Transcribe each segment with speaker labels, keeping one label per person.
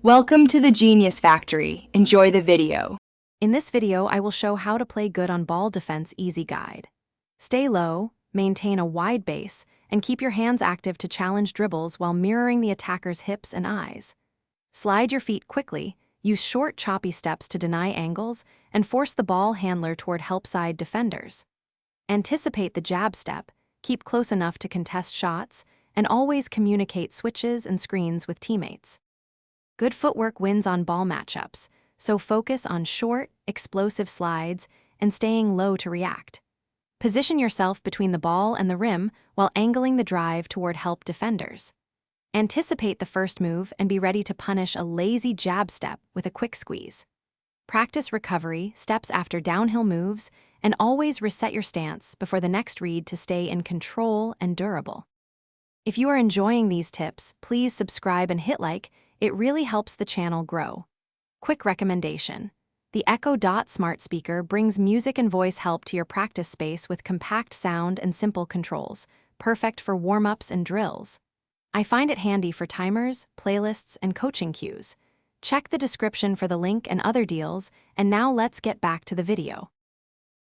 Speaker 1: Welcome to the Genius Factory. Enjoy the video.
Speaker 2: In this video, I will show how to play good on ball defense easy guide. Stay low, maintain a wide base, and keep your hands active to challenge dribbles while mirroring the attacker's hips and eyes. Slide your feet quickly, use short choppy steps to deny angles, and force the ball handler toward help side defenders. Anticipate the jab step, keep close enough to contest shots, and always communicate switches and screens with teammates. Good footwork wins on ball matchups, so focus on short, explosive slides and staying low to react. Position yourself between the ball and the rim while angling the drive toward help defenders. Anticipate the first move and be ready to punish a lazy jab step with a quick squeeze. Practice recovery, steps after downhill moves, and always reset your stance before the next read to stay in control and durable. If you are enjoying these tips, please subscribe and hit like. It really helps the channel grow. Quick recommendation. The Echo Dot smart speaker brings music and voice help to your practice space with compact sound and simple controls, perfect for warm-ups and drills. I find it handy for timers, playlists, and coaching cues. Check the description for the link and other deals, and now let's get back to the video.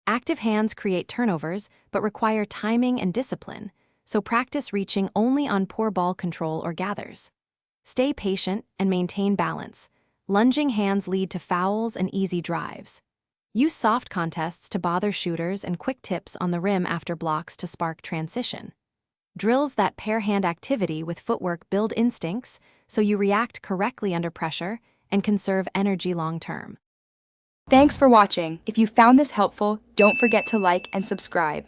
Speaker 2: Active hands create turnovers, but require timing and discipline, so practice reaching only on poor ball control or gathers. Stay patient and maintain balance. Lunging hands lead to fouls and easy drives. Use soft contests to bother shooters and quick tips on the rim after blocks to spark transition. Drills that pair hand activity with footwork build instincts so you react correctly under pressure and conserve energy long term.
Speaker 1: Thanks for watching. If you found this helpful, don't forget to like and subscribe.